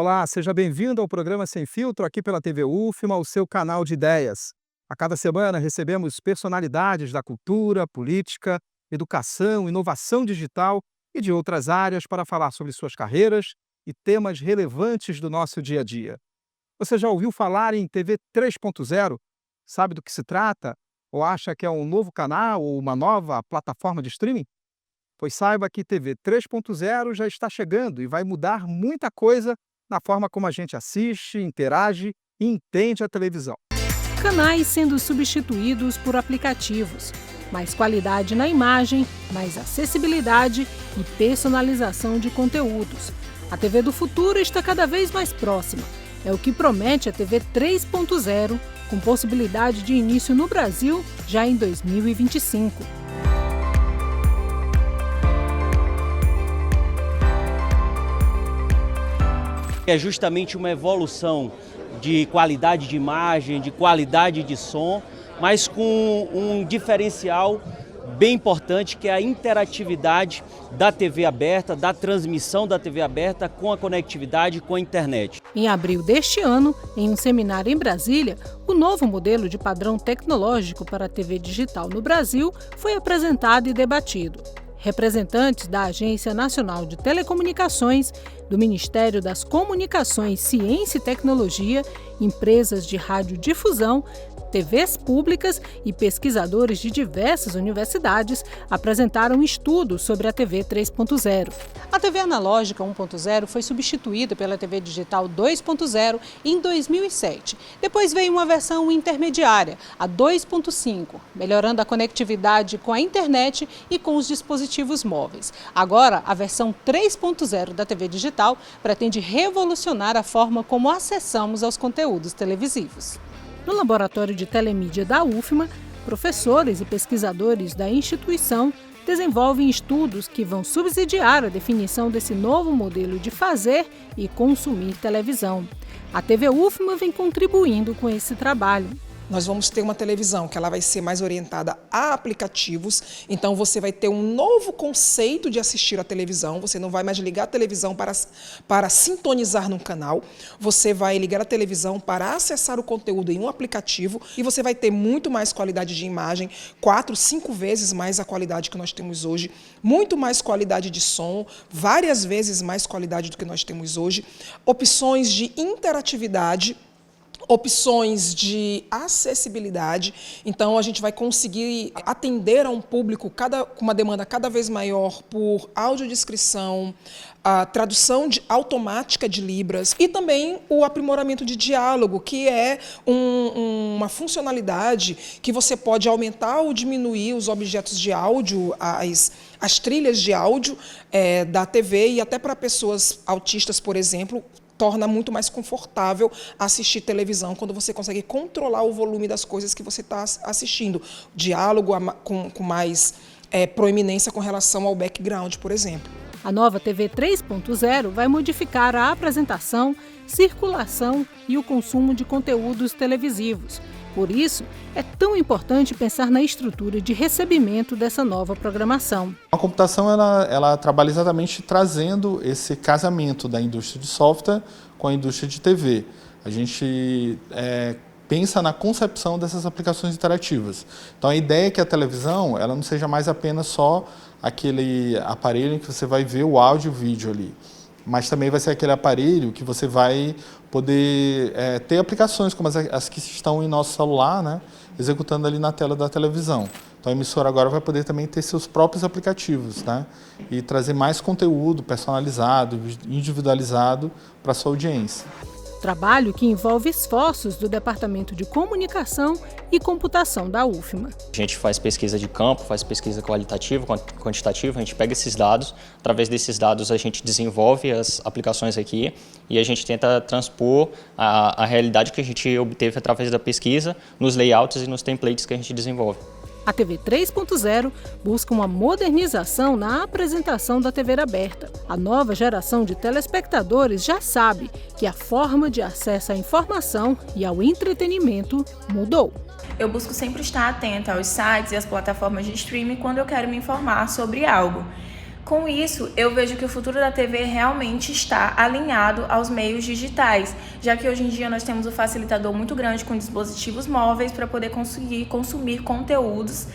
Olá, seja bem-vindo ao programa Sem Filtro aqui pela TV UFMA, o seu canal de ideias. A cada semana recebemos personalidades da cultura, política, educação, inovação digital e de outras áreas para falar sobre suas carreiras e temas relevantes do nosso dia a dia. Você já ouviu falar em TV 3.0? Sabe do que se trata? Ou acha que é um novo canal ou uma nova plataforma de streaming? Pois saiba que TV 3.0 já está chegando e vai mudar muita coisa na forma como a gente assiste, interage e entende a televisão. Canais sendo substituídos por aplicativos. Mais qualidade na imagem, mais acessibilidade e personalização de conteúdos. A TV do futuro está cada vez mais próxima. É o que promete a TV 3.0, com possibilidade de início no Brasil já em 2025. É justamente uma evolução de qualidade de imagem, de qualidade de som, mas com um diferencial bem importante, que é a interatividade da TV aberta, da transmissão da TV aberta com a conectividade com a internet. Em abril deste ano, em um seminário em Brasília, o novo modelo de padrão tecnológico para a TV digital no Brasil foi apresentado e debatido. Representantes da Agência Nacional de Telecomunicações, do Ministério das Comunicações, Ciência e Tecnologia, empresas de radiodifusão, TVs públicas e pesquisadores de diversas universidades apresentaram estudos sobre a TV 3.0. A TV analógica 1.0 foi substituída pela TV digital 2.0 em 2007. Depois veio uma versão intermediária, a 2.5, melhorando a conectividade com a internet e com os dispositivos móveis. Agora, a versão 3.0 da TV digital pretende revolucionar a forma como acessamos aos conteúdos televisivos. No Laboratório de Telemídia da UFMA, professores e pesquisadores da instituição desenvolvem estudos que vão subsidiar a definição desse novo modelo de fazer e consumir televisão. A TV UFMA vem contribuindo com esse trabalho. Nós vamos ter uma televisão que ela vai ser mais orientada a aplicativos, então você vai ter um novo conceito de assistir a televisão, você não vai mais ligar a televisão para sintonizar num canal, você vai ligar a televisão para acessar o conteúdo em um aplicativo e você vai ter muito mais qualidade de imagem, 4, 5 vezes mais a qualidade que nós temos hoje, muito mais qualidade de som, várias vezes mais qualidade do que nós temos hoje, opções de interatividade, opções de acessibilidade, então a gente vai conseguir atender a um público com uma demanda cada vez maior por audiodescrição, a tradução automática de libras e também o aprimoramento de diálogo, que é uma funcionalidade que você pode aumentar ou diminuir os objetos de áudio, as trilhas de áudio da TV e até para pessoas autistas, por exemplo, torna muito mais confortável assistir televisão quando você consegue controlar o volume das coisas que você está assistindo. Diálogo com mais proeminência com relação ao background, por exemplo. A nova TV 3.0 vai modificar a apresentação, circulação e o consumo de conteúdos televisivos. Por isso, é tão importante pensar na estrutura de recebimento dessa nova programação. A computação ela trabalha exatamente trazendo esse casamento da indústria de software com a indústria de TV. A gente pensa na concepção dessas aplicações interativas. Então a ideia é que a televisão ela não seja mais apenas só aquele aparelho em que você vai ver o áudio e o vídeo ali, mas também vai ser aquele aparelho que você vai poder ter aplicações como as que estão em nosso celular, né, executando ali na tela da televisão. Então a emissora agora vai poder também ter seus próprios aplicativos, né, e trazer mais conteúdo personalizado, individualizado para a sua audiência. Trabalho que envolve esforços do Departamento de Comunicação e Computação da UFMA. A gente faz pesquisa de campo, faz pesquisa qualitativa, quantitativa, a gente pega esses dados, através desses dados a gente desenvolve as aplicações aqui e a gente tenta transpor a realidade que a gente obteve através da pesquisa nos layouts e nos templates que a gente desenvolve. A TV 3.0 busca uma modernização na apresentação da TV aberta. A nova geração de telespectadores já sabe que a forma de acesso à informação e ao entretenimento mudou. Eu busco sempre estar atenta aos sites e às plataformas de streaming quando eu quero me informar sobre algo. Com isso, eu vejo que o futuro da TV realmente está alinhado aos meios digitais, já que hoje em dia nós temos um facilitador muito grande com dispositivos móveis para poder conseguir consumir conteúdos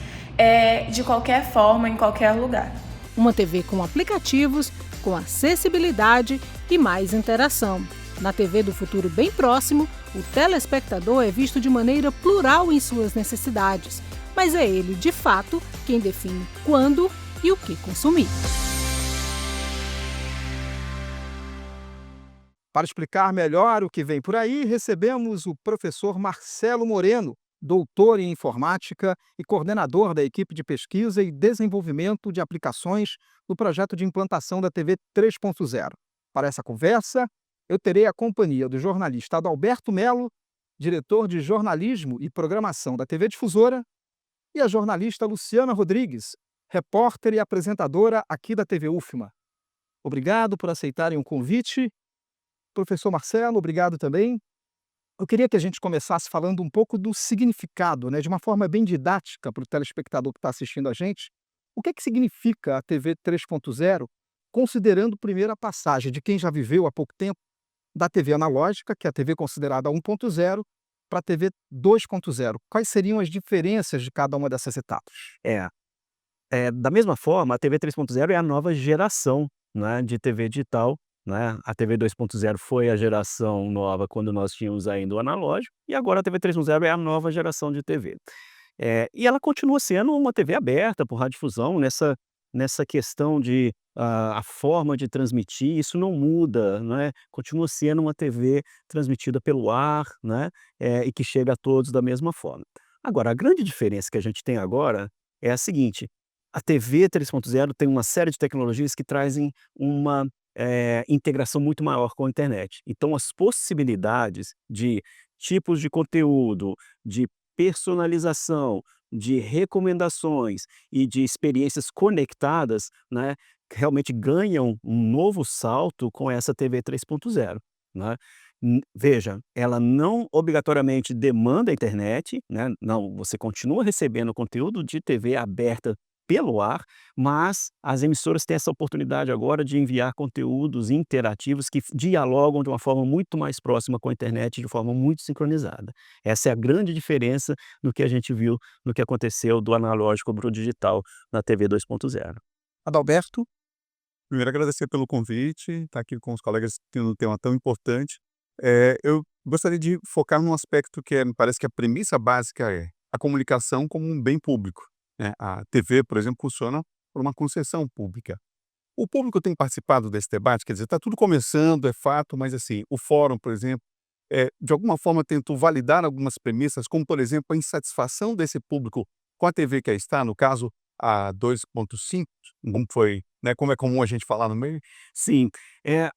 de qualquer forma, em qualquer lugar. Uma TV com aplicativos, com acessibilidade e mais interação. Na TV do futuro bem próximo, o telespectador é visto de maneira plural em suas necessidades, mas é ele, de fato, quem define quando e o que consumir. Para explicar melhor o que vem por aí, recebemos o professor Marcelo Moreno, doutor em informática e coordenador da equipe de pesquisa e desenvolvimento de aplicações no projeto de implantação da TV 3.0. Para essa conversa, eu terei a companhia do jornalista Adalberto Melo, diretor de jornalismo e programação da TV Difusora, e a jornalista Luciana Rodrigues, repórter e apresentadora aqui da TV UFMA. Obrigado por aceitarem o convite. Professor Marcelo, obrigado também. Eu queria que a gente começasse falando um pouco do significado, de uma forma bem didática para o telespectador que está assistindo a gente. O que significa a TV 3.0, considerando primeiro a passagem de quem já viveu há pouco tempo da TV analógica, que é a TV considerada 1.0, para a TV 2.0. Quais seriam as diferenças de cada uma dessas etapas? Da mesma forma, a TV 3.0 é a nova geração, né, de TV digital, né? A TV 2.0 foi a geração nova quando nós tínhamos ainda o analógico, e agora a TV 3.0 é a nova geração de TV. E ela continua sendo uma TV aberta por radiodifusão, nessa questão de a forma de transmitir, isso não muda, né? Continua sendo uma TV transmitida pelo ar, né? E que chega a todos da mesma forma. Agora, a grande diferença que a gente tem agora é a seguinte: a TV 3.0 tem uma série de tecnologias que trazem uma integração muito maior com a internet. Então, as possibilidades de tipos de conteúdo, de personalização, de recomendações e de experiências conectadas, né, realmente ganham um novo salto com essa TV 3.0, né? Veja, ela não obrigatoriamente demanda a internet, né? Não, você continua recebendo conteúdo de TV aberta pelo ar, mas as emissoras têm essa oportunidade agora de enviar conteúdos interativos que dialogam de uma forma muito mais próxima com a internet, de forma muito sincronizada. Essa é a grande diferença no que a gente viu, no que aconteceu do analógico para o digital na TV 2.0. Adalberto? Primeiro, agradecer pelo convite, estar aqui com os colegas tendo um tema tão importante. Eu gostaria de focar num aspecto que me parece que a premissa básica é a comunicação como um bem público, né? A TV, por exemplo, funciona por uma concessão pública. O público tem participado desse debate, quer dizer, está tudo começando, é fato, mas assim, o fórum, por exemplo, de alguma forma tentou validar algumas premissas, como, por exemplo, a insatisfação desse público com a TV que aí está, no caso, a 2.5, como foi, né, como é comum a gente falar no meio. Sim, é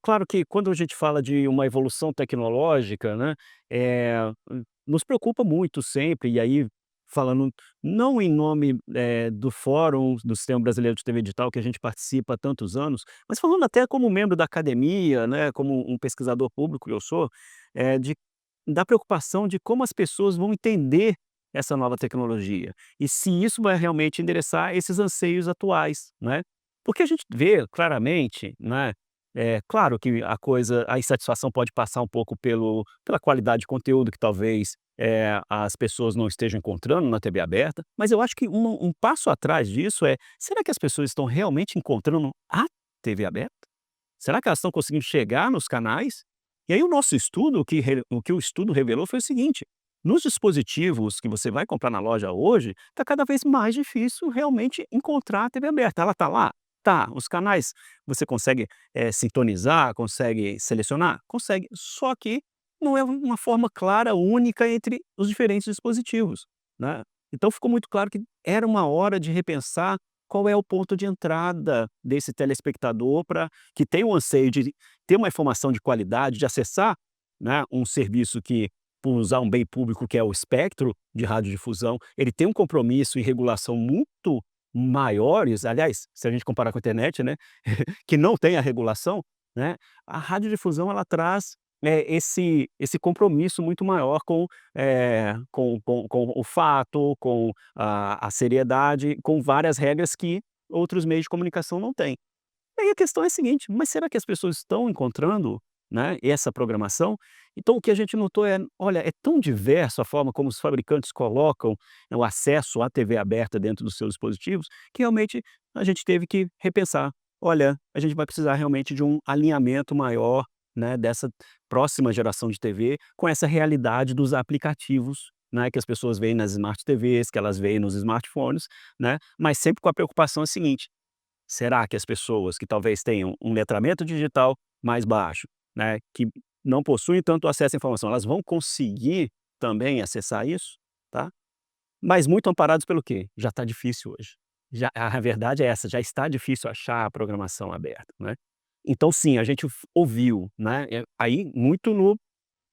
claro que quando a gente fala de uma evolução tecnológica, né, nos preocupa muito sempre, e aí falando não em nome do Fórum do Sistema Brasileiro de TV Digital, que a gente participa há tantos anos, mas falando até como membro da academia, né, como um pesquisador público que eu sou, da preocupação de como as pessoas vão entender essa nova tecnologia, e se isso vai realmente endereçar esses anseios atuais, né? Porque a gente vê claramente, né, claro que a insatisfação pode passar um pouco pela qualidade de conteúdo que talvez as pessoas não estejam encontrando na TV aberta, mas eu acho que um passo atrás disso será que as pessoas estão realmente encontrando a TV aberta? Será que elas estão conseguindo chegar nos canais? E aí o nosso estudo, o que o estudo revelou foi o seguinte: nos dispositivos que você vai comprar na loja hoje, está cada vez mais difícil realmente encontrar a TV aberta. Ela está lá? Tá. Os canais você consegue sintonizar, consegue selecionar? Consegue. Só que não é uma forma clara, única entre os diferentes dispositivos, né? Então ficou muito claro que era uma hora de repensar qual é o ponto de entrada desse telespectador que tem o anseio de ter uma informação de qualidade, de acessar, né, um serviço que, por usar um bem público que é o espectro de radiodifusão, ele tem um compromisso e regulação muito maiores. Aliás, se a gente comparar com a internet, né, que não tem a regulação, né, a radiodifusão ela traz esse compromisso muito maior com o fato, com a seriedade, com várias regras que outros meios de comunicação não têm. E aí a questão é a seguinte, mas será que as pessoas estão encontrando, né, essa programação? Então o que a gente notou é, olha, é tão diverso a forma como os fabricantes colocam, né, o acesso à TV aberta dentro dos seus dispositivos, que realmente a gente teve que repensar. Olha, a gente vai precisar realmente de um alinhamento maior, né, dessa próxima geração de TV com essa realidade dos aplicativos, né, que as pessoas veem nas Smart TVs, que elas veem nos smartphones, né, mas sempre com a preocupação seguinte: será que as pessoas que talvez tenham um letramento digital mais baixo, né, que não possuem tanto acesso à informação, elas vão conseguir também acessar isso, tá? Mas muito amparados pelo quê? Já está difícil hoje. Já a verdade é essa, já está difícil achar a programação aberta, né. Então sim, a gente ouviu, né, aí muito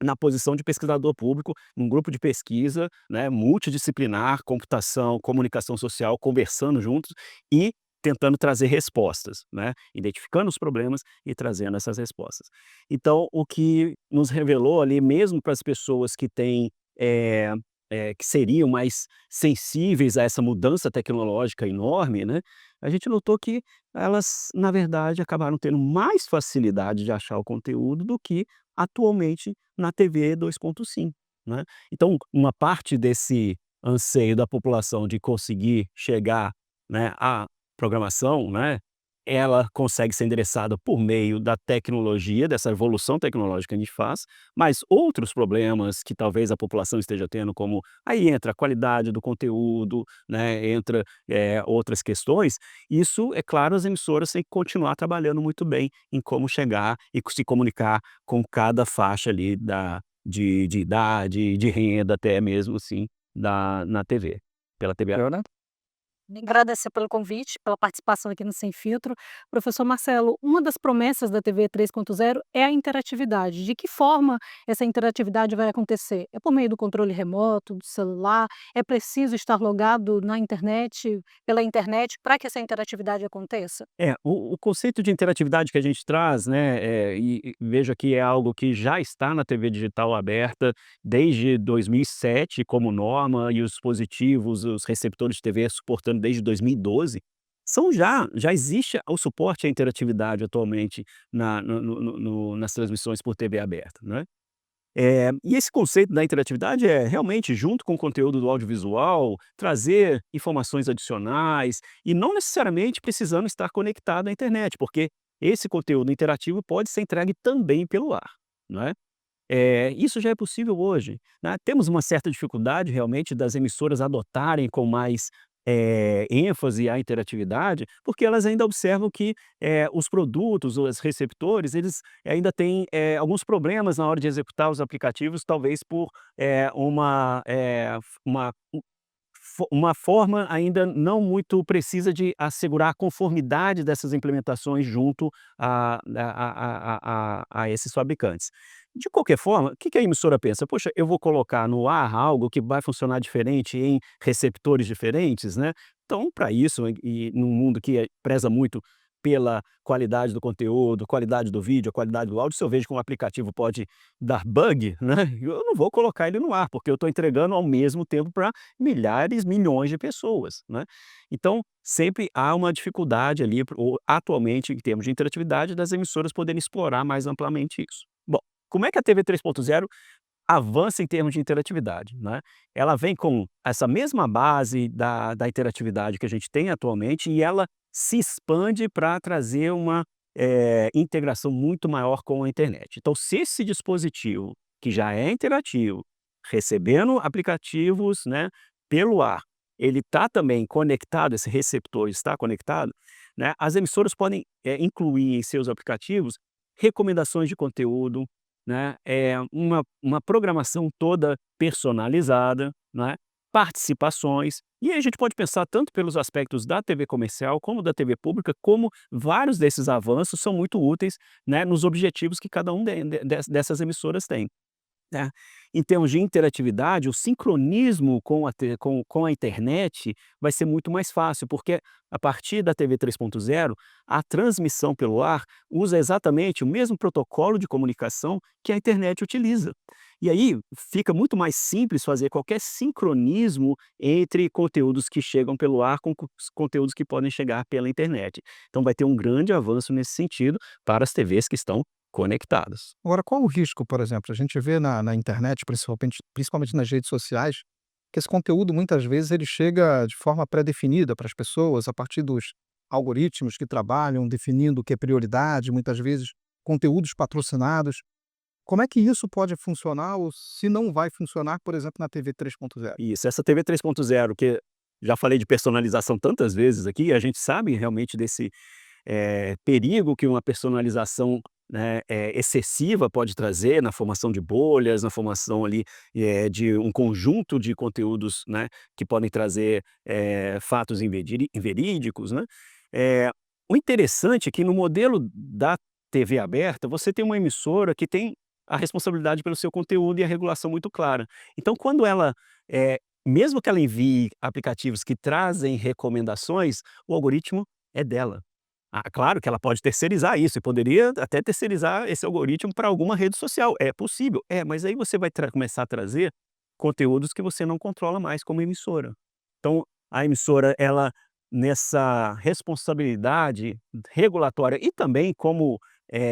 na posição de pesquisador público, num grupo de pesquisa, né, multidisciplinar, computação, comunicação social, conversando juntos e tentando trazer respostas, né, identificando os problemas e trazendo essas respostas. Então, o que nos revelou ali, mesmo para as pessoas que têm, que seriam mais sensíveis a essa mudança tecnológica enorme, né, a gente notou que elas, na verdade, acabaram tendo mais facilidade de achar o conteúdo do que atualmente na TV 2.5, né. Então, uma parte desse anseio da população de conseguir chegar, né, à programação, né, ela consegue ser endereçada por meio da tecnologia, dessa evolução tecnológica que a gente faz, mas outros problemas que talvez a população esteja tendo, como aí entra a qualidade do conteúdo, né, entra, outras questões, isso, é claro, as emissoras têm que continuar trabalhando muito bem em como chegar e se comunicar com cada faixa ali de idade, de renda até mesmo assim, na TV, pela TV. Agradecer pelo convite, pela participação aqui no Sem Filtro. Professor Marcelo, uma das promessas da TV 3.0 é a interatividade. De que forma essa interatividade vai acontecer? É por meio do controle remoto, do celular? É preciso estar logado na internet, pela internet, para que essa interatividade aconteça? O conceito de interatividade que a gente traz, né, e veja que é algo que já está na TV digital aberta desde 2007 como norma e os dispositivos, os receptores de TV suportando desde 2012, já existe o suporte à interatividade atualmente nas transmissões por TV aberta, né. E esse conceito da interatividade é realmente, junto com o conteúdo do audiovisual, trazer informações adicionais e não necessariamente precisando estar conectado à internet, porque esse conteúdo interativo pode ser entregue também pelo ar, não é? Isso já é possível hoje, né. Temos uma certa dificuldade realmente das emissoras adotarem com mais, ênfase a interatividade, porque elas ainda observam que, os produtos, os receptores, eles ainda têm, alguns problemas na hora de executar os aplicativos, talvez por, uma forma ainda não muito precisa de assegurar a conformidade dessas implementações junto a esses fabricantes. De qualquer forma, o que que a emissora pensa? "Poxa, eu vou colocar no ar algo que vai funcionar diferente em receptores diferentes", né. Então, para isso, e num mundo que preza muito pela qualidade do conteúdo, qualidade do vídeo, a qualidade do áudio, se eu vejo que um aplicativo pode dar bug, né, eu não vou colocar ele no ar, porque eu estou entregando ao mesmo tempo para milhares, milhões de pessoas, né. Então, sempre há uma dificuldade ali, ou atualmente, em termos de interatividade, das emissoras poderem explorar mais amplamente isso. Bom, como é que a TV 3.0 avança em termos de interatividade, né? Ela vem com essa mesma base da interatividade que a gente tem atualmente e ela se expande para trazer uma, integração muito maior com a internet. Então, se esse dispositivo, que já é interativo, recebendo aplicativos, né, pelo ar, ele está também conectado, esse receptor está conectado, né, as emissoras podem, incluir em seus aplicativos recomendações de conteúdo, né, uma programação toda personalizada, né, participações, e aí a gente pode pensar tanto pelos aspectos da TV comercial, como da TV pública, como vários desses avanços são muito úteis, né, nos objetivos que cada um dessas emissoras tem. né? Em termos de interatividade, o sincronismo com a internet vai ser muito mais fácil, porque a partir da TV 3.0, a transmissão pelo ar usa exatamente o mesmo protocolo de comunicação que a internet utiliza. E aí fica muito mais simples fazer qualquer sincronismo entre conteúdos que chegam pelo ar com os conteúdos que podem chegar pela internet. Então vai ter um grande avanço nesse sentido para as TVs que estão conectadas. Agora, qual o risco, por exemplo? A gente vê na internet, principalmente nas redes sociais, que esse conteúdo muitas vezes ele chega de forma pré-definida para as pessoas, a partir dos algoritmos que trabalham definindo o que é prioridade, muitas vezes conteúdos patrocinados. Como é que isso pode funcionar ou se não vai funcionar, por exemplo, na TV 3.0? Isso, essa TV 3.0, que já falei de personalização tantas vezes aqui, a gente sabe realmente desse perigo que uma personalização, né, excessiva pode trazer na formação de bolhas, na formação ali de um conjunto de conteúdos, né, que podem trazer fatos inverídicos, né? O interessante é que no modelo da TV aberta, você tem uma emissora que tem a responsabilidade pelo seu conteúdo e a regulação muito clara. Então, quando ela, mesmo que ela envie aplicativos que trazem recomendações, o algoritmo é dela. Claro que ela pode terceirizar isso, e poderia até terceirizar esse algoritmo para alguma rede social. É possível, mas aí você vai começar a trazer conteúdos que você não controla mais como emissora. Então, a emissora, ela, nessa responsabilidade regulatória e também como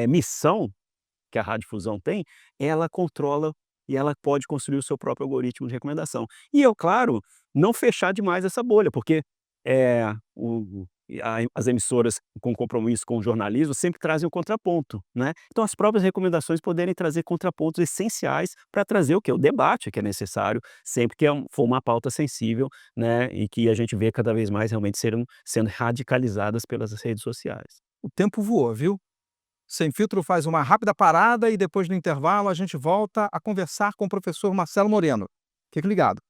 missão que a Radiofusão tem, ela controla e ela pode construir o seu próprio algoritmo de recomendação. E eu, claro, não fechar demais essa bolha, porque as emissoras com compromisso com o jornalismo sempre trazem o contraponto, né? Então as próprias recomendações poderem trazer contrapontos essenciais para trazer o quê? O debate que é necessário, sempre que for uma pauta sensível, né? E que a gente vê cada vez mais realmente sendo radicalizadas pelas redes sociais. O tempo voou, viu? Sem Filtro faz uma rápida parada e depois do intervalo a gente volta a conversar com o professor Marcelo Moreno. Fique ligado.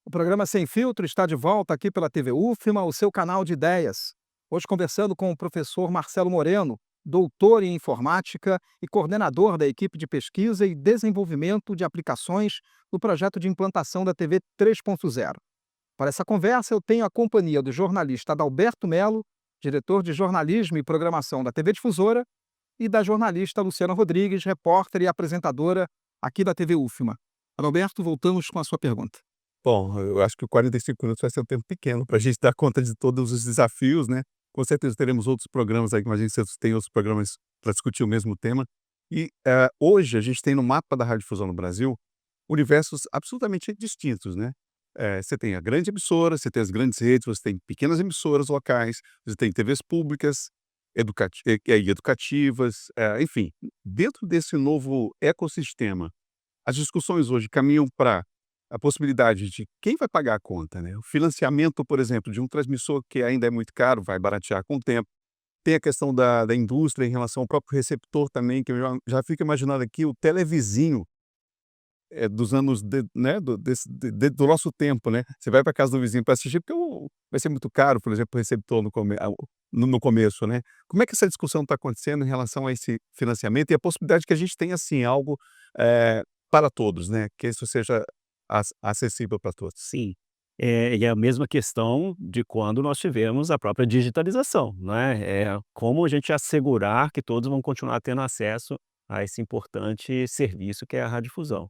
O programa Sem Filtro está de volta aqui pela TV UFMA, o seu canal de ideias. Hoje conversando com o professor Marcelo Moreno, doutor em informática e coordenador da equipe de pesquisa e desenvolvimento de aplicações no projeto de implantação da TV 3.0. Para essa conversa, eu tenho a companhia do jornalista Adalberto Melo, diretor de jornalismo e programação da TV Difusora, e da jornalista Luciana Rodrigues, repórter e apresentadora aqui da TV UFMA. Adalberto, voltamos com a sua pergunta. Bom, eu acho que 45 minutos vai ser um tempo pequeno para a gente dar conta de todos os desafios, né? Com certeza teremos outros programas aí, imagino que vocês têm outros programas para discutir o mesmo tema. E hoje a gente tem no mapa da Radiodifusão no Brasil universos absolutamente distintos, né? Você tem a grande emissora, você tem as grandes redes, você tem pequenas emissoras locais, você tem TVs públicas, educativas, enfim. Dentro desse novo ecossistema, as discussões hoje caminham para a possibilidade de quem vai pagar a conta, né? O financiamento, por exemplo, de um transmissor que ainda é muito caro, vai baratear com o tempo. Tem a questão da indústria em relação ao próprio receptor também, que eu já fico imaginando aqui o televizinho dos anos né, do nosso tempo, né? Você vai para casa do vizinho para assistir, porque vai ser muito caro, por exemplo, o receptor no começo, né? Como é que essa discussão está acontecendo em relação a esse financiamento e a possibilidade que a gente tenha, assim, algo para todos, né? Que isso seja acessível para todos? Sim. E é a mesma questão de quando nós tivemos a própria digitalização, né? Como a gente assegurar que todos vão continuar tendo acesso a esse importante serviço que é a radiodifusão.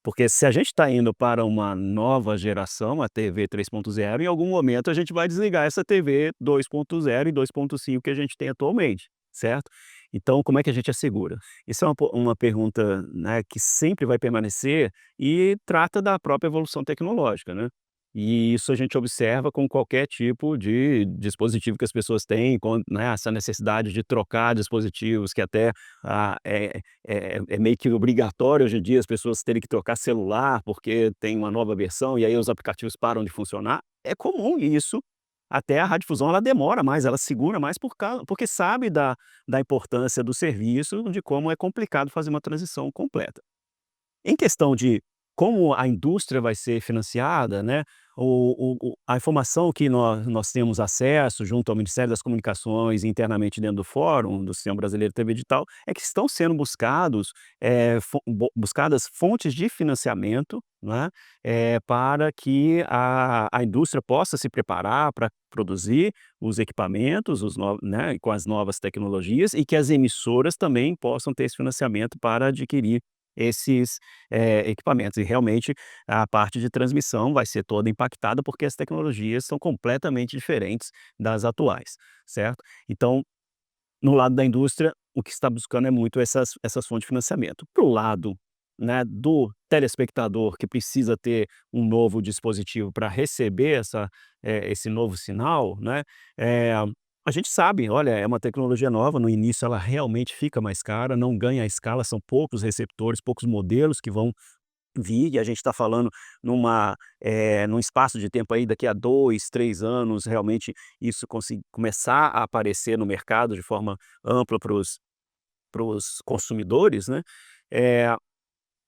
Porque se a gente está indo para uma nova geração, a TV 3.0, em algum momento a gente vai desligar essa TV 2.0 e 2.5 que a gente tem atualmente, certo? Então, como é que a gente assegura? Isso é uma pergunta, né, que sempre vai permanecer e trata da própria evolução tecnológica, né? E isso a gente observa com qualquer tipo de dispositivo que as pessoas têm, né, essa necessidade de trocar dispositivos, que até é meio que obrigatório hoje em dia as pessoas terem que trocar celular porque tem uma nova versão e aí os aplicativos param de funcionar. É comum isso. Até a radiodifusão ela demora mais, ela segura mais porque sabe da importância do serviço, de como é complicado fazer uma transição completa. Em questão de como a indústria vai ser financiada, né, a informação que nós temos acesso junto ao Ministério das Comunicações, internamente dentro do Fórum, do Sistema Brasileiro de TV Digital, é que estão sendo buscadas fontes de financiamento, né, para que a indústria possa se preparar para produzir os equipamentos, né, com as novas tecnologias, e que as emissoras também possam ter esse financiamento para adquirir esses equipamentos. E realmente a parte de transmissão vai ser toda impactada, porque as tecnologias são completamente diferentes das atuais, certo? Então, no lado da indústria, o que está buscando é muito essas fontes de financiamento. Para o lado, né, do telespectador, que precisa ter um novo dispositivo para receber esse novo sinal, né, a gente sabe, olha, é uma tecnologia nova, no início ela realmente fica mais cara, não ganha a escala, são poucos receptores, poucos modelos que vão vir, e a gente está falando num espaço de tempo aí, daqui a 2, 3 anos, realmente isso começar a aparecer no mercado de forma ampla para os consumidores, né? Eh,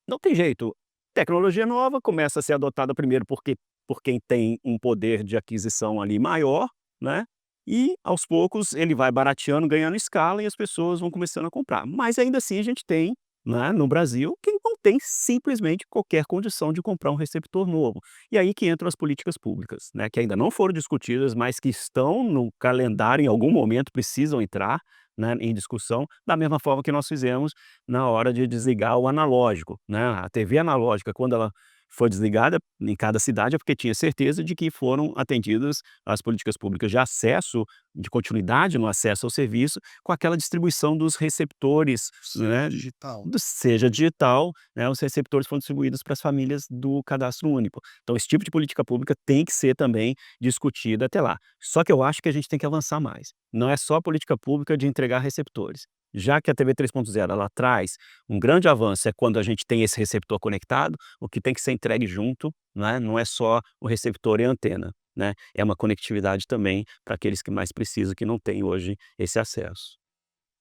não tem jeito, tecnologia nova começa a ser adotada primeiro por quem tem um poder de aquisição ali maior, né, e aos poucos ele vai barateando, ganhando escala e as pessoas vão começando a comprar. Mas ainda assim a gente tem, né, no Brasil, quem não tem simplesmente qualquer condição de comprar um receptor novo. E aí que entram as políticas públicas, né, que ainda não foram discutidas, mas que estão no calendário, em algum momento precisam entrar, né, em discussão, da mesma forma que nós fizemos na hora de desligar o analógico, né. A TV analógica, quando ela foi desligada em cada cidade, é porque tinha certeza de que foram atendidas as políticas públicas de acesso, de continuidade no acesso ao serviço, com aquela distribuição dos receptores, né, Digital. seja digital, né, os receptores foram distribuídos para as famílias do cadastro único. Então esse tipo de política pública tem que ser também discutida até lá. Só que eu acho que a gente tem que avançar mais. Não é só a política pública de entregar receptores. Já que a TV 3.0 ela traz um grande avanço, é quando a gente tem esse receptor conectado, o que tem que ser entregue junto, né, não é só o receptor e a antena, né, é uma conectividade também para aqueles que mais precisam, que não têm hoje esse acesso.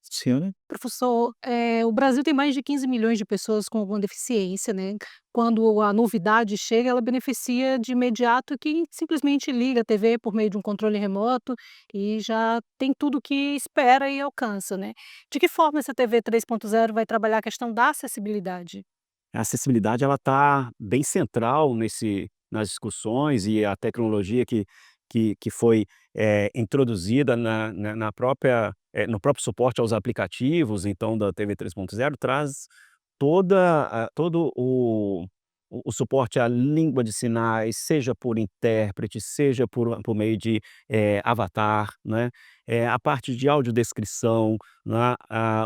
Senhora? Professor, o Brasil tem mais de 15 milhões de pessoas com alguma deficiência, né. Quando a novidade chega, ela beneficia de imediato quem simplesmente liga a TV por meio de um controle remoto e já tem tudo o que espera e alcança, né. De que forma essa TV 3.0 vai trabalhar a questão da acessibilidade? A acessibilidade ela está bem central nas discussões, e a tecnologia que foi, introduzida na própria no próprio suporte aos aplicativos, então, da TV 3.0 traz todo o suporte à língua de sinais, seja por intérprete, seja por meio de, avatar, né, a parte de audiodescrição, né,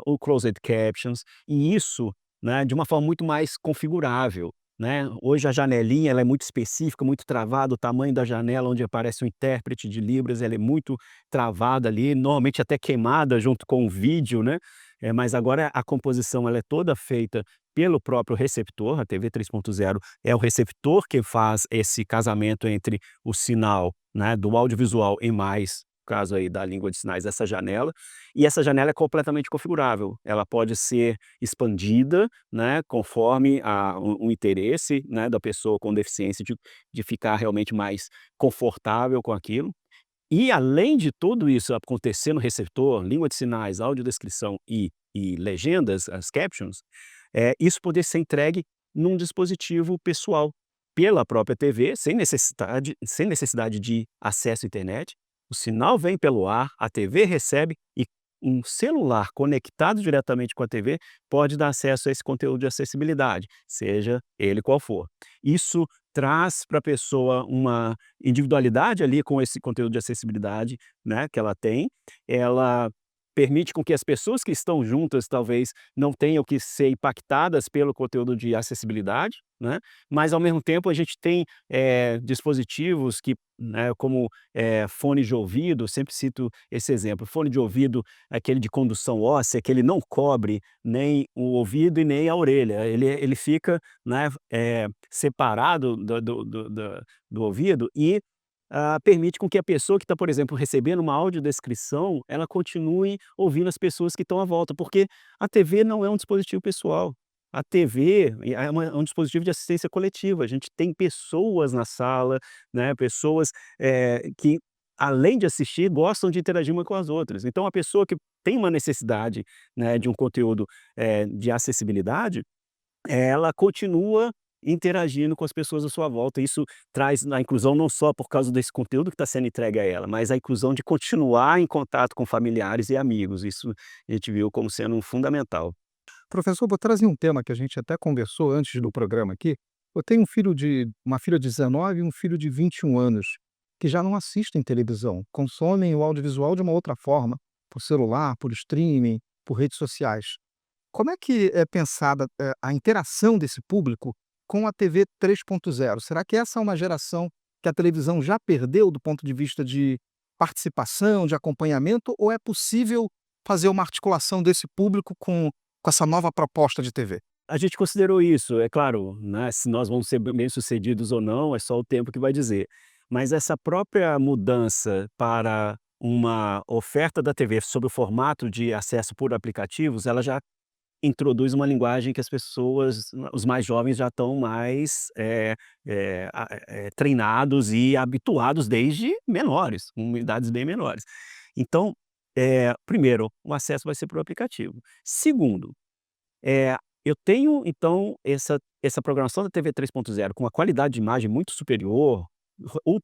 o closed captions, e isso, né, de uma forma muito mais configurável, né. Hoje a janelinha ela é muito específica, muito travada, o tamanho da janela onde aparece o intérprete de libras, ela é muito travada ali, normalmente até queimada junto com o vídeo, né. Mas agora a composição ela é toda feita pelo próprio receptor, a TV 3.0 é o receptor que faz esse casamento entre o sinal, né, do audiovisual e mais, no caso aí da língua de sinais, essa janela, e essa janela é completamente configurável. Ela pode ser expandida, né, conforme o interesse, né, da pessoa com deficiência de ficar realmente mais confortável com aquilo. E além de tudo isso acontecer no receptor, língua de sinais, audiodescrição e legendas, as captions, isso poder ser entregue num dispositivo pessoal, pela própria TV, sem necessidade de acesso à internet. O sinal vem pelo ar, a TV recebe, e um celular conectado diretamente com a TV pode dar acesso a esse conteúdo de acessibilidade, seja ele qual for. Isso traz para a pessoa uma individualidade ali com esse conteúdo de acessibilidade, né, que ela tem. Ela permite com que as pessoas que estão juntas talvez não tenham que ser impactadas pelo conteúdo de acessibilidade, né, mas ao mesmo tempo a gente tem, dispositivos que, né, como, fone de ouvido, sempre cito esse exemplo, fone de ouvido, aquele de condução óssea, que ele não cobre nem o ouvido e nem a orelha, ele fica, né, separado do ouvido, e permite com que a pessoa que está, por exemplo, recebendo uma audiodescrição, ela continue ouvindo as pessoas que estão à volta, porque a TV não é um dispositivo pessoal. a TV é um dispositivo de assistência coletiva, a gente tem pessoas na sala, né, pessoas, que além de assistir, gostam de interagir uma com as outras. Então a pessoa que tem uma necessidade, né, de um conteúdo, de acessibilidade, ela continua interagindo com as pessoas à sua volta. Isso traz a inclusão não só por causa desse conteúdo que está sendo entregue a ela, mas a inclusão de continuar em contato com familiares e amigos. Isso a gente viu como sendo um fundamental. Professor, vou trazer um tema que a gente até conversou antes do programa aqui. Eu tenho uma filha de 19 e um filho de 21 anos, que já não assistem televisão, consomem o audiovisual de uma outra forma, por celular, por streaming, por redes sociais. Como é que é pensada, a interação desse público com a TV 3.0? Será que essa é uma geração que a televisão já perdeu do ponto de vista de participação, de acompanhamento, ou é possível fazer uma articulação desse público com essa nova proposta de TV? A gente considerou isso, é claro, né, se nós vamos ser bem-sucedidos ou não, é só o tempo que vai dizer. Mas essa própria mudança para uma oferta da TV sob o formato de acesso por aplicativos, ela já introduz uma linguagem que as pessoas, os mais jovens já estão mais, treinados e habituados desde menores, com idades bem menores. Então, primeiro, o acesso vai ser por aplicativo. Segundo, eu tenho então essa programação da TV 3.0 com uma qualidade de imagem muito superior,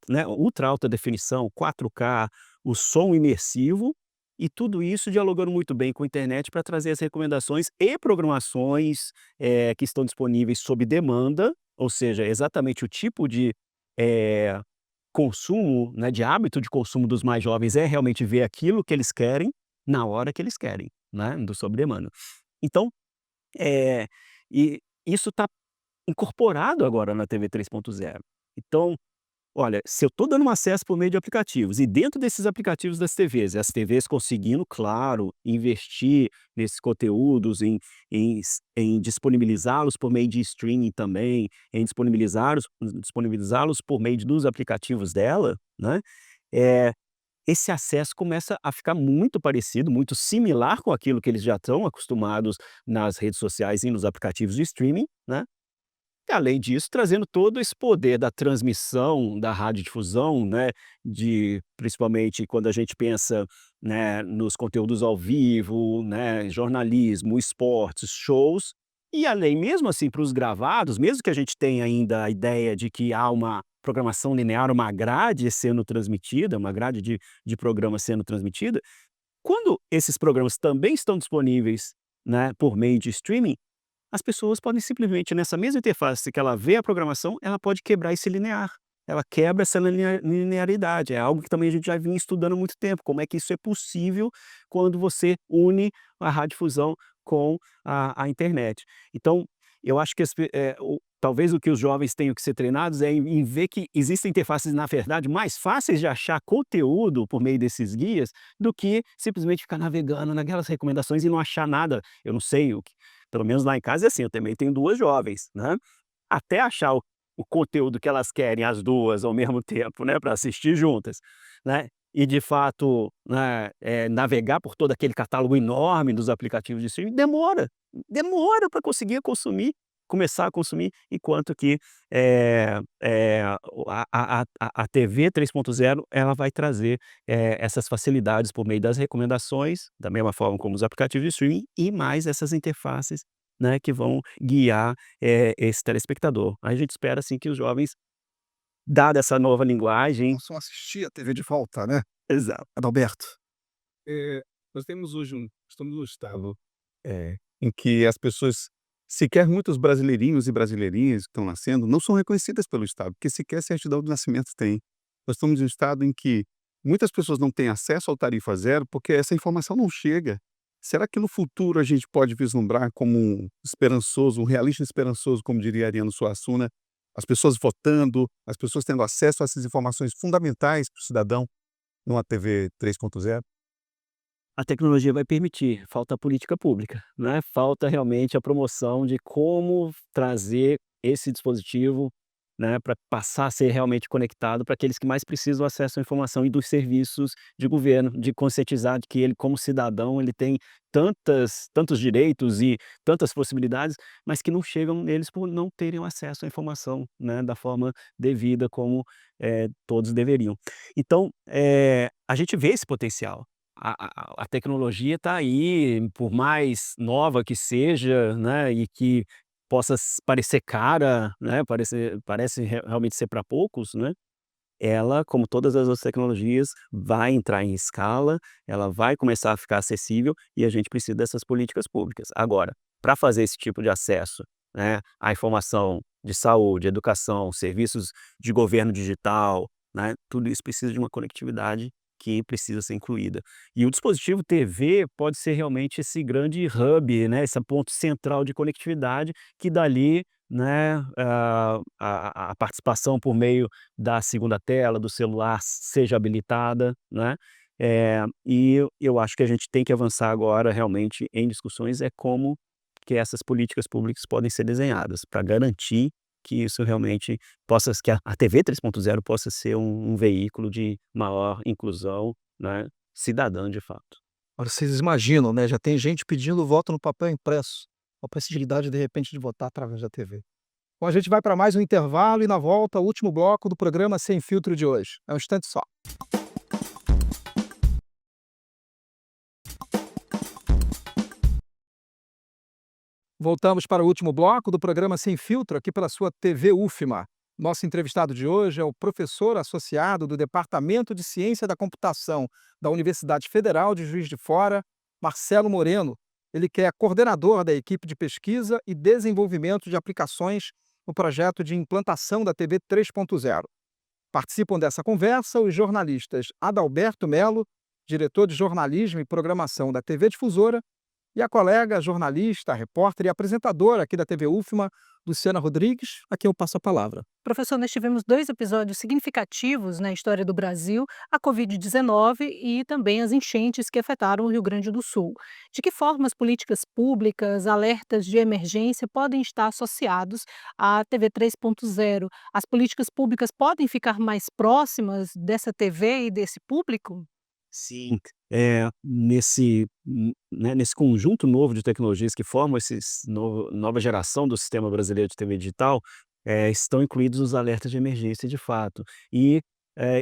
né, ultra alta definição, 4K, o som imersivo, e tudo isso dialogando muito bem com a internet para trazer as recomendações e programações, que estão disponíveis sob demanda, ou seja, exatamente o tipo de, consumo, né, de hábito de consumo dos mais jovens é realmente ver aquilo que eles querem, na hora que eles querem, né, do sob demanda. Então, eh, e isso está incorporado agora na TV 3.0. Então, olha, se eu estou dando um acesso por meio de aplicativos e dentro desses aplicativos das TVs, as TVs conseguindo, claro, investir nesses conteúdos, em disponibilizá-los por meio de streaming também, em disponibilizá-los por meio dos aplicativos dela, né? eh, Esse acesso começa a ficar muito parecido, muito similar com aquilo que eles já estão acostumados nas redes sociais e nos aplicativos de streaming, né? E além disso, trazendo todo esse poder da transmissão, da radiodifusão, né, principalmente quando a gente pensa, né, nos conteúdos ao vivo, né, jornalismo, esportes, shows, e além mesmo assim para os gravados, mesmo que a gente tenha ainda a ideia de que há uma programação linear, uma grade sendo transmitida, uma grade de programa sendo transmitida, quando esses programas também estão disponíveis, né, por meio de streaming, as pessoas podem simplesmente, nessa mesma interface que ela vê a programação, ela pode quebrar esse linear. Ela quebra essa linearidade. É algo que também a gente já vinha estudando há muito tempo. Como é que isso é possível quando você une a radiodifusão com a internet. Então, eu acho que talvez o que os jovens tenham que ser treinados é em ver que existem interfaces, na verdade, mais fáceis de achar conteúdo por meio desses guias do que simplesmente ficar navegando naquelas recomendações e não achar nada. Eu não sei, pelo menos lá em casa é assim, eu também tenho duas jovens, né? Até achar o conteúdo que elas querem, as duas, ao mesmo tempo, né, para assistir juntas, né? E de fato, né, navegar por todo aquele catálogo enorme dos aplicativos de streaming demora para conseguir começar a consumir, enquanto que a TV 3.0 ela vai trazer essas facilidades por meio das recomendações, da mesma forma como os aplicativos de streaming, e mais essas interfaces, né, que vão guiar esse telespectador. A gente espera assim que os jovens, dada essa nova linguagem. Possam assistir a TV de volta, né, Exato. Adalberto? Nós estamos num estado em que as pessoas, sequer muitos brasileirinhos e brasileirinhas que estão nascendo, não são reconhecidas pelo Estado, porque sequer certidão de nascimento tem. Nós estamos em um estado em que muitas pessoas não têm acesso ao tarifa zero porque essa informação não chega. Será que no futuro a gente pode vislumbrar como um esperançoso, um realista esperançoso, como diria Ariano Suassuna, as pessoas votando, as pessoas tendo acesso a essas informações fundamentais para o cidadão numa TV 3.0? A tecnologia vai permitir, falta a política pública, né? Falta realmente a promoção de como trazer esse dispositivo né, para passar a ser realmente conectado para aqueles que mais precisam acesso à informação e dos serviços de governo, de conscientizar de que ele, como cidadão, ele tem tantos direitos e tantas possibilidades, mas que não chegam neles por não terem o acesso à informação, né, da forma devida como todos deveriam. Então, a gente vê esse potencial. A tecnologia está aí, por mais nova que seja, né, e que possa parecer cara, né, parece realmente ser para poucos, né, ela, como todas as outras tecnologias, vai entrar em escala, ela vai começar a ficar acessível e a gente precisa dessas políticas públicas. Agora, para fazer esse tipo de acesso, né, à informação de saúde, educação, serviços de governo digital, né, tudo isso precisa de uma conectividade que precisa ser incluída. E o dispositivo TV pode ser realmente esse grande hub, né, esse ponto central de conectividade que dali, né, a participação por meio da segunda tela, do celular seja habilitada, né, e eu acho que a gente tem que avançar agora realmente em discussões como que essas políticas públicas podem ser desenhadas para garantir que isso realmente que a TV 3.0 possa ser um veículo de maior inclusão, né, cidadã de fato. Agora vocês imaginam, né, já tem gente pedindo voto no papel impresso, a possibilidade de repente de votar através da TV. Bom, a gente vai para mais um intervalo e na volta o último bloco do programa Sem Filtro de hoje. É um instante só. Voltamos para o último bloco do programa Sem Filtro, aqui pela sua TV UFMA. Nosso entrevistado de hoje é o professor associado do Departamento de Ciência da Computação da Universidade Federal de Juiz de Fora, Marcelo Moreno. Ele que é coordenador da equipe de pesquisa e desenvolvimento de aplicações no projeto de implantação da TV 3.0. Participam dessa conversa os jornalistas Adalberto Melo, diretor de jornalismo e programação da TV Difusora, e a colega jornalista, repórter e apresentadora aqui da TV UFMA, Luciana Rodrigues, a quem eu passo a palavra. Professor, nós tivemos 2 episódios significativos na história do Brasil, a Covid-19 e também as enchentes que afetaram o Rio Grande do Sul. De que forma as políticas públicas, alertas de emergência podem estar associados à TV 3.0? As políticas públicas podem ficar mais próximas dessa TV e desse público? Sim, nesse conjunto novo de tecnologias que formam esses nova geração do sistema brasileiro de TV digital, estão incluídos os alertas de emergência de fato. E,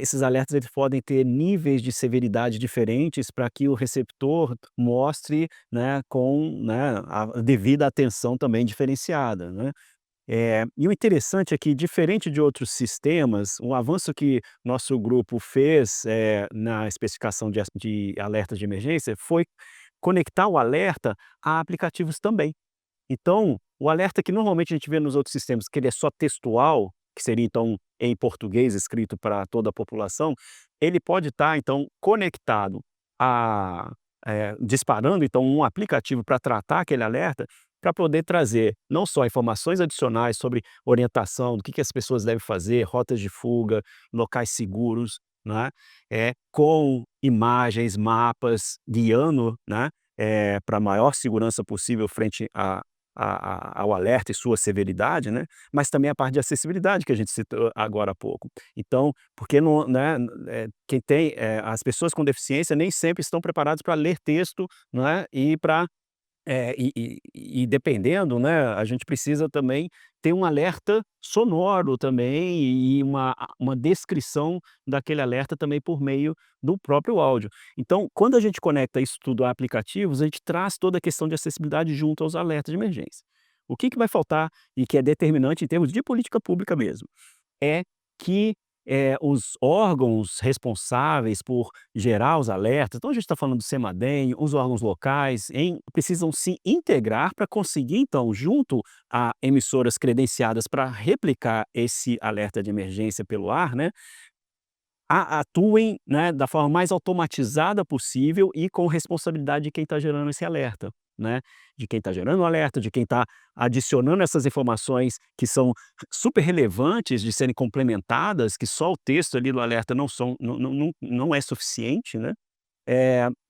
esses alertas eles podem ter níveis de severidade diferentes para que o receptor mostre, né, com, né, a devida atenção também diferenciada, né. E o interessante é que, diferente de outros sistemas, o avanço que nosso grupo fez, na especificação de alertas de emergência foi conectar o alerta a aplicativos também. Então, o alerta que normalmente a gente vê nos outros sistemas, que ele é só textual, que seria então em português escrito para toda a população, ele pode estar então conectado a disparando então um aplicativo para tratar aquele alerta, para poder trazer não só informações adicionais sobre orientação, do que as pessoas devem fazer, rotas de fuga, locais seguros, né, com imagens, mapas, guiando, né, para a maior segurança possível frente ao alerta e sua severidade, né, mas também a parte de acessibilidade que a gente citou agora há pouco. Então, porque não, né, quem tem, as pessoas com deficiência nem sempre estão preparadas para ler texto, né, e para dependendo, né, a gente precisa também ter um alerta sonoro também e uma descrição daquele alerta também por meio do próprio áudio. Então, quando a gente conecta isso tudo a aplicativos, a gente traz toda a questão de acessibilidade junto aos alertas de emergência. O que vai faltar e que é determinante em termos de política pública mesmo, é que os órgãos responsáveis por gerar os alertas, então a gente está falando do CEMADEM, os órgãos locais, precisam se integrar para conseguir, então, junto a emissoras credenciadas para replicar esse alerta de emergência pelo ar, né, atuem, né, da forma mais automatizada possível e com responsabilidade de quem está gerando esse alerta, né, de quem está gerando o alerta, de quem está adicionando essas informações que são super relevantes de serem complementadas, que só o texto ali do alerta não é suficiente, né,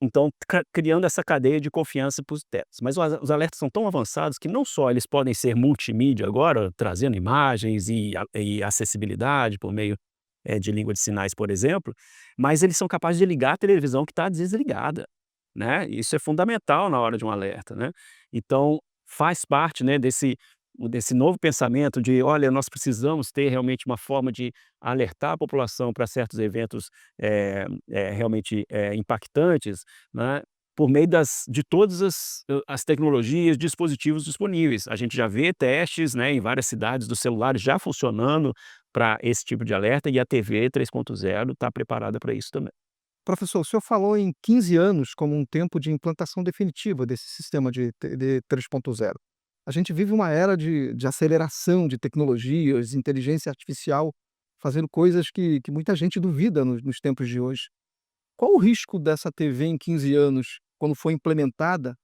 Então, criando essa cadeia de confiança para os tetos. Mas os alertas são tão avançados que não só eles podem ser multimídia agora, trazendo imagens e acessibilidade por meio de língua de sinais, por exemplo, mas eles são capazes de ligar a televisão que está desligada, né? Isso é fundamental na hora de um alerta, né? Então, faz parte, né, desse novo pensamento de, olha, nós precisamos ter realmente uma forma de alertar a população para certos eventos realmente impactantes, né, por meio de todas as tecnologias, dispositivos disponíveis. A gente já vê testes, né, em várias cidades dos celulares já funcionando para esse tipo de alerta e a TV 3.0 está preparada para isso também. Professor, o senhor falou em 15 anos como um tempo de implantação definitiva desse sistema de TD 3.0. A gente vive uma era de aceleração de tecnologias, inteligência artificial, fazendo coisas que muita gente duvida nos tempos de hoje. Qual o risco dessa TV em 15 anos, quando for implementada,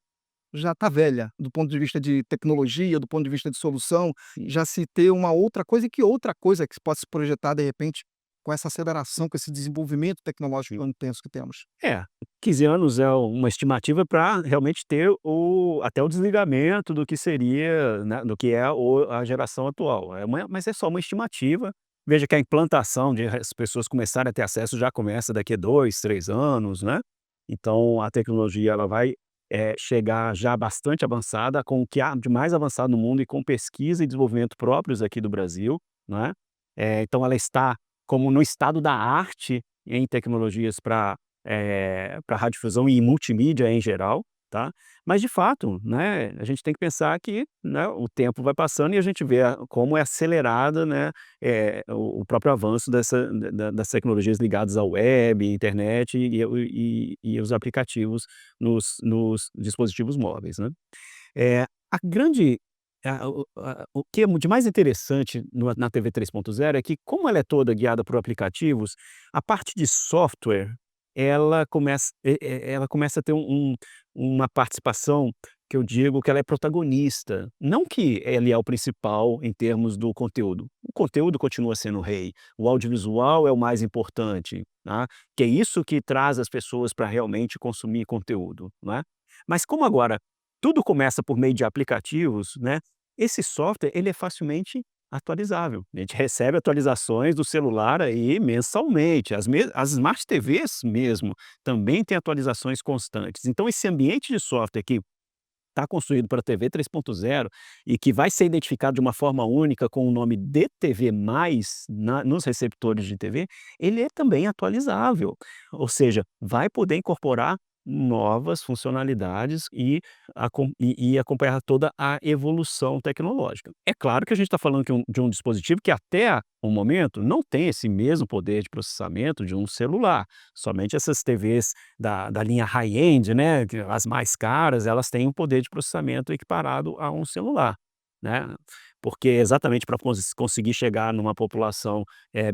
já está velha, do ponto de vista de tecnologia, do ponto de vista de solução, já se ter uma outra coisa, e que outra coisa que se pode se projetar de repente com essa aceleração, com esse desenvolvimento tecnológico tão intenso que temos? 15 anos é uma estimativa para realmente ter até o desligamento do que seria, né, do que é a geração atual. Mas é só uma estimativa. Veja que a implantação de as pessoas começarem a ter acesso já começa daqui a 2, 3 anos, né? Então a tecnologia ela vai chegar já bastante avançada, com o que há de mais avançado no mundo e com pesquisa e desenvolvimento próprios aqui do Brasil, né? Então ela está como no estado da arte em tecnologias para radiodifusão e multimídia em geral, tá? Mas de fato, né, a gente tem que pensar que, né, o tempo vai passando e a gente vê como é acelerada, né, o próprio avanço das tecnologias ligadas à web, internet e os aplicativos nos dispositivos móveis, né? A grande o que é de mais interessante na TV 3.0 é que, como ela é toda guiada por aplicativos, a parte de software, ela começa a ter uma participação que eu digo que ela é protagonista. Não que ele é o principal em termos do conteúdo. O conteúdo continua sendo o rei, o audiovisual é o mais importante, tá, que é isso que traz as pessoas para realmente consumir conteúdo, né. Mas como agora tudo começa por meio de aplicativos, né, esse software ele é facilmente atualizável. A gente recebe atualizações do celular aí mensalmente, as smart TVs mesmo, também têm atualizações constantes. Então esse ambiente de software que está construído para a TV 3.0 e que vai ser identificado de uma forma única com o nome DTV+, nos receptores de TV, ele é também atualizável. Ou seja, vai poder incorporar novas funcionalidades e acompanhar toda a evolução tecnológica. É claro que a gente está falando de um dispositivo que até o momento não tem esse mesmo poder de processamento de um celular. Somente essas TVs da linha high-end, né, as mais caras, elas têm um poder de processamento equiparado a um celular, né? Porque exatamente para conseguir chegar numa população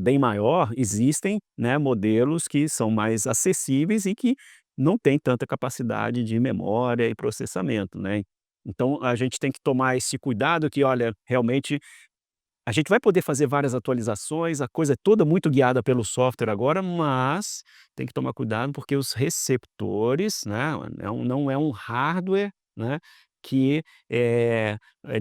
bem maior, existem, né, modelos que são mais acessíveis e que não têm tanta capacidade de memória e processamento, né? Então a gente tem que tomar esse cuidado que, olha, realmente a gente vai poder fazer várias atualizações, a coisa é toda muito guiada pelo software agora, mas tem que tomar cuidado porque os receptores, né, não é um hardware, né, que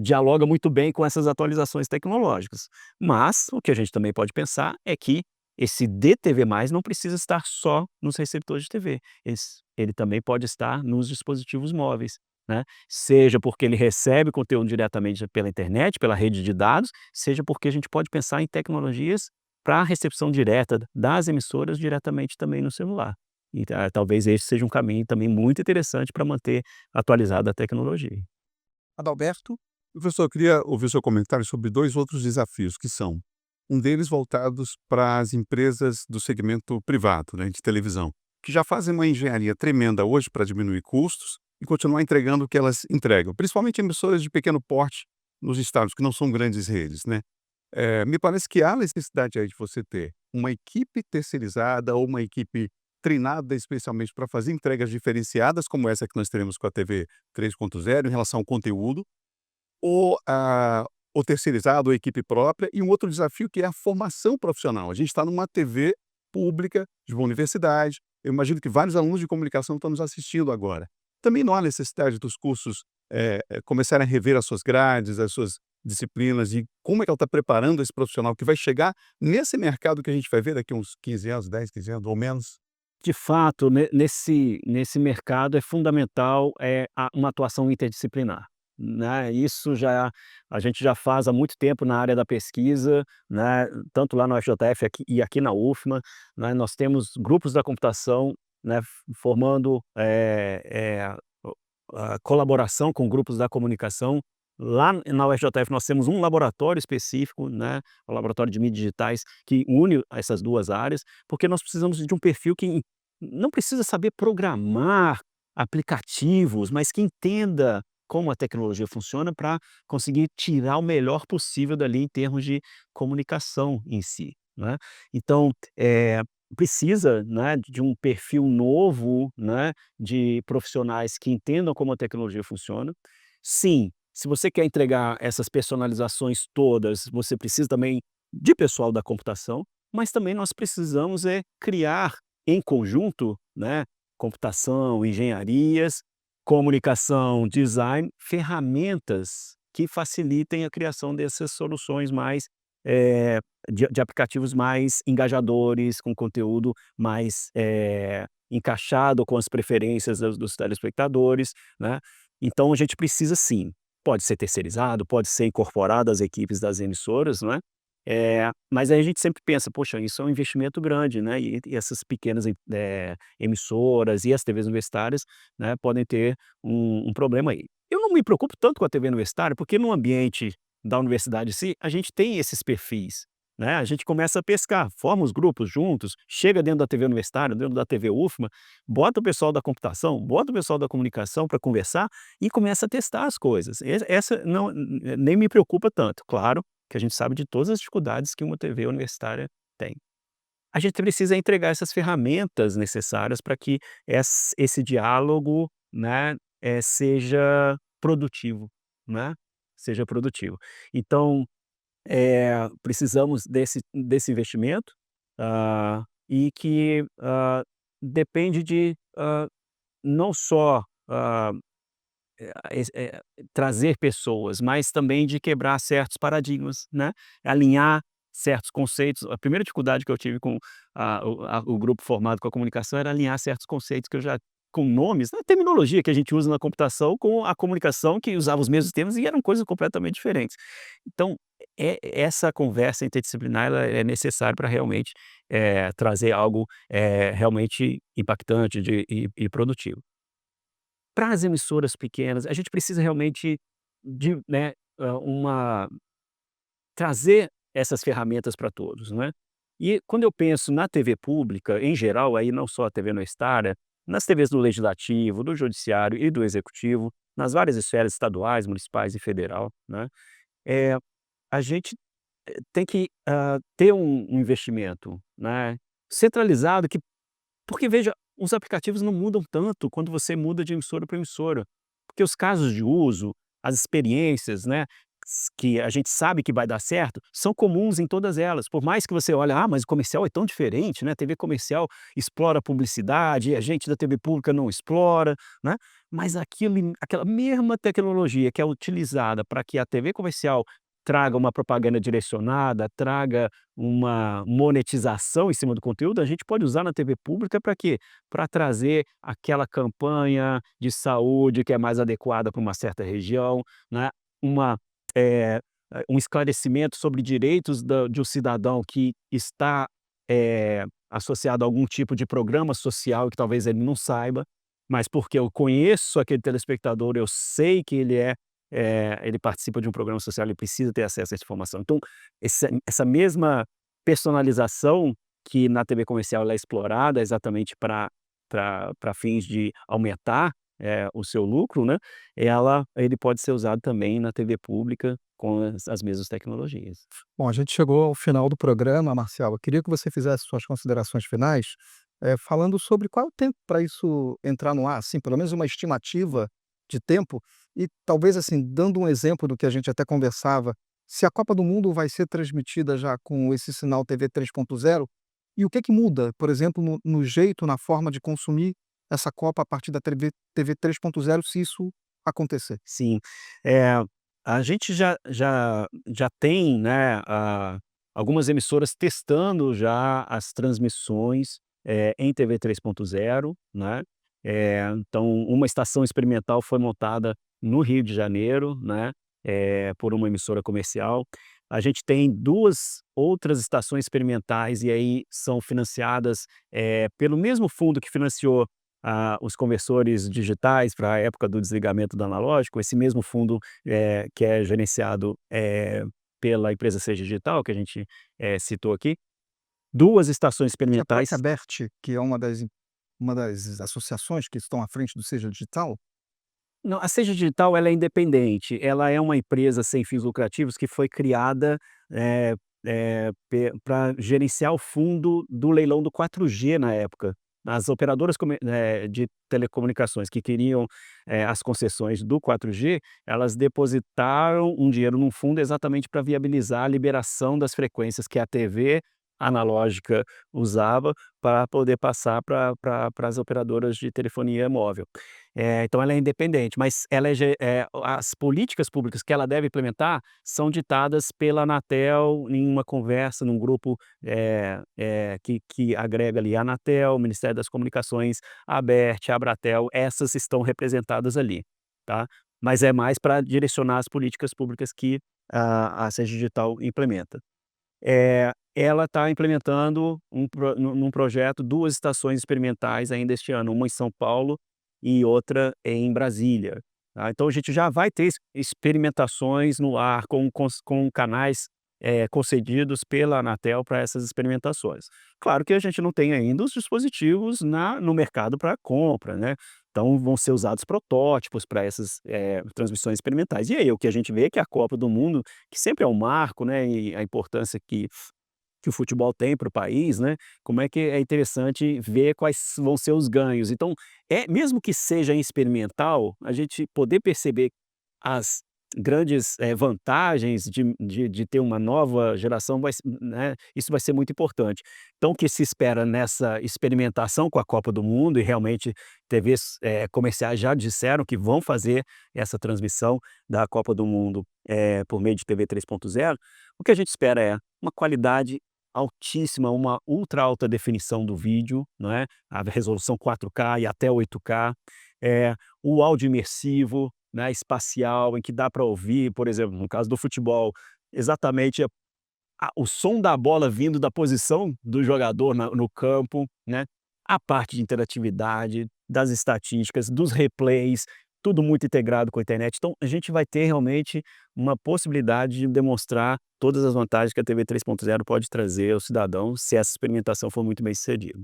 dialoga muito bem com essas atualizações tecnológicas. Mas o que a gente também pode pensar é que esse DTV+, não precisa estar só nos receptores de TV, ele também pode estar nos dispositivos móveis, né? Seja porque ele recebe conteúdo diretamente pela internet, pela rede de dados, seja porque a gente pode pensar em tecnologias para a recepção direta das emissoras diretamente também no celular. E talvez esse seja um caminho também muito interessante para manter atualizada a tecnologia. Adalberto? Professor, eu queria ouvir o seu comentário sobre 2 outros desafios, que são, um deles voltados para as empresas do segmento privado, né, de televisão, que já fazem uma engenharia tremenda hoje para diminuir custos e continuar entregando o que elas entregam, principalmente emissoras de pequeno porte nos estados, que não são grandes redes, né. Me parece que há necessidade aí de você ter uma equipe terceirizada ou uma equipe treinada especialmente para fazer entregas diferenciadas, como essa que nós teremos com a TV 3.0 em relação ao conteúdo, ou terceirizado, ou equipe própria, e um outro desafio que é a formação profissional. A gente está numa TV pública, de uma universidade, eu imagino que vários alunos de comunicação estão nos assistindo agora. Também não há necessidade dos cursos começarem a rever as suas grades, as suas disciplinas e como é que ela está preparando esse profissional que vai chegar nesse mercado que a gente vai ver daqui a uns 15 anos, 10, 15 anos ou menos? De fato, nesse mercado é fundamental uma atuação interdisciplinar, né? Isso já a gente já faz há muito tempo na área da pesquisa, né, tanto lá no FJF aqui na UFMA, né, nós temos grupos da computação, né, formando, a colaboração com grupos da comunicação. Lá na UFJF nós temos um laboratório específico, né, o laboratório de mídias digitais, que une essas 2 áreas, porque nós precisamos de um perfil que não precisa saber programar aplicativos, mas que entenda como a tecnologia funciona para conseguir tirar o melhor possível dali em termos de comunicação em si, né. Então, precisa, né, de um perfil novo, né, de profissionais que entendam como a tecnologia funciona. Sim, se você quer entregar essas personalizações todas, você precisa também de pessoal da computação, mas também nós precisamos criar em conjunto, né, computação, engenharias, comunicação, design, ferramentas que facilitem a criação dessas soluções mais, de aplicativos mais engajadores, com conteúdo mais, encaixado com as preferências dos telespectadores, né. Então a gente precisa sim, pode ser terceirizado, pode ser incorporado às equipes das emissoras, não é? Mas aí a gente sempre pensa: "Poxa, isso é um investimento grande, né, e essas pequenas emissoras e as TVs universitárias, né, podem ter um problema aí". Eu não me preocupo tanto com a TV universitária, porque no ambiente da universidade em si, a gente tem esses perfis, né, a gente começa a pescar, forma os grupos juntos, chega dentro da TV universitária, dentro da TV UFMA, bota o pessoal da computação, bota o pessoal da comunicação para conversar e começa a testar as coisas. Essa não nem me preocupa tanto. Claro que a gente sabe de todas as dificuldades que uma TV universitária tem. A gente precisa entregar essas ferramentas necessárias para que esse diálogo, né, seja produtivo, né, seja produtivo. Então, precisamos desse investimento, e que, depende de, não só, trazer pessoas, mas também de quebrar certos paradigmas, né, alinhar certos conceitos. A primeira dificuldade que eu tive com o grupo formado com a comunicação era alinhar certos conceitos que eu já com nomes, a terminologia que a gente usa na computação com a comunicação que usava os mesmos termos e eram coisas completamente diferentes. Então, essa conversa interdisciplinar ela é necessária para realmente, trazer algo, realmente impactante e produtivo. Para as emissoras pequenas, a gente precisa realmente de, né, trazer essas ferramentas para todos, né. E quando eu penso na TV pública, em geral, aí não só a TV universitária, nas TVs do legislativo, do judiciário e do executivo, nas várias esferas estaduais, municipais e federal, né, eh, a gente tem que, ter um investimento, né, centralizado porque veja, os aplicativos não mudam tanto quando você muda de emissora para emissora, porque os casos de uso, as experiências, né, que a gente sabe que vai dar certo, são comuns em todas elas. Por mais que você olhe: "Ah, mas o comercial é tão diferente, né, a TV comercial explora a publicidade e a gente da TV pública não explora", né, mas aquela mesma tecnologia que é utilizada para que a TV comercial traga uma propaganda direcionada, traga uma monetização em cima do conteúdo, a gente pode usar na TV pública para quê? Para trazer aquela campanha de saúde que é mais adequada para uma certa região, né, uma, um esclarecimento sobre direitos de um cidadão que está, associado a algum tipo de programa social que talvez ele não saiba, mas porque eu conheço aquele telespectador, eu sei que ele participa de um programa social, ele precisa ter acesso a essa informação. Então, essa mesma personalização que na TV comercial ela é explorada exatamente para fins de aumentar, o seu lucro, né, ele pode ser usado também na TV pública com as mesmas tecnologias. Bom, a gente chegou ao final do programa, Marcial. Eu queria que você fizesse suas considerações finais, falando sobre qual é o tempo para isso entrar no ar, assim, pelo menos uma estimativa de tempo, e talvez, assim, dando um exemplo do que a gente até conversava, se a Copa do Mundo vai ser transmitida já com esse sinal TV 3.0, E o que muda, por exemplo, no jeito, na forma de consumir essa Copa a partir da TV 3.0, se isso acontecer? Sim, a gente já tem, né, algumas emissoras testando já as transmissões, em TV 3.0, né. Então uma estação experimental foi montada no Rio de Janeiro, né, por uma emissora comercial. A gente tem 2 outras estações experimentais e aí são financiadas, pelo mesmo fundo que financiou os conversores digitais para a época do desligamento do analógico. Esse mesmo fundo, que é gerenciado, pela empresa Seja Digital, que a gente, citou aqui. 2 estações Que a experimentais. própria Bert, que é uma das associações que estão à frente do Seja Digital? Não, a Seja Digital ela é independente, ela é uma empresa sem fins lucrativos que foi criada, para gerenciar o fundo do leilão do 4G na época. As operadoras de telecomunicações que queriam, as concessões do 4G, elas depositaram um dinheiro num fundo exatamente para viabilizar a liberação das frequências que a TV analógica usava para poder passar para as operadoras de telefonia móvel. Então ela é independente, mas ela as políticas públicas que ela deve implementar são ditadas pela Anatel em uma conversa, num grupo, que agrega ali a Anatel, o Ministério das Comunicações, a Abert, a Abratel, essas estão representadas ali, tá. Mas é mais para direcionar as políticas públicas que a Seja Digital implementa. Ela está implementando num projeto 2 estações experimentais ainda este ano, uma em São Paulo e outra em Brasília, tá. Então a gente já vai ter experimentações no ar com canais, concedidos pela Anatel para essas experimentações. Claro que a gente não tem ainda os dispositivos no mercado para compra, né, então vão ser usados protótipos para essas, transmissões experimentais. E aí o que a gente vê é que a Copa do Mundo, que sempre é um marco, né, e a importância que o futebol tem para o país, né, como é que é interessante ver quais vão ser os ganhos. Então, mesmo que seja em experimental, a gente poder perceber as grandes, vantagens de ter uma nova geração né, isso vai ser muito importante. Então o que se espera nessa experimentação com a Copa do Mundo, e realmente TVs, comerciais já disseram que vão fazer essa transmissão da Copa do Mundo, por meio de TV 3.0, o que a gente espera é uma qualidade altíssima, uma ultra alta definição do vídeo, não é, a resolução 4K e até 8K, o áudio imersivo, né, espacial, em que dá para ouvir, por exemplo, no caso do futebol, exatamente o som da bola vindo da posição do jogador no campo, né, a parte de interatividade, das estatísticas, dos replays, tudo muito integrado com a internet. Então a gente vai ter realmente uma possibilidade de demonstrar todas as vantagens que a TV 3.0 pode trazer ao cidadão, se essa experimentação for muito bem sucedida.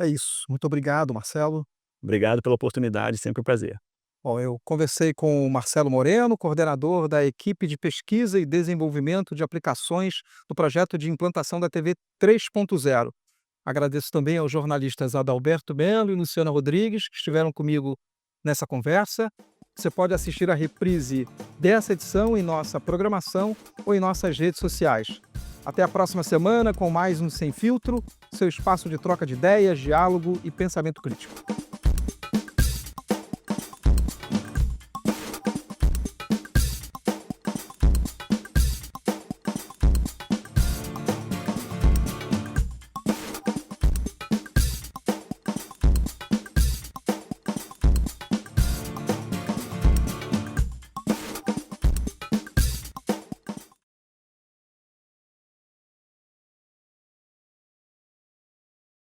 É isso. Muito obrigado, Marcelo. Obrigado pela oportunidade, sempre um prazer. Bom, eu conversei com o Marcelo Moreno, coordenador da equipe de pesquisa e desenvolvimento de aplicações do projeto de implantação da TV 3.0. Agradeço também aos jornalistas Adalberto Melo e Luciana Rodrigues, que estiveram comigo nessa conversa. Você pode assistir a reprise dessa edição em nossa programação ou em nossas redes sociais. Até a próxima semana com mais um Sem Filtro, seu espaço de troca de ideias, diálogo e pensamento crítico.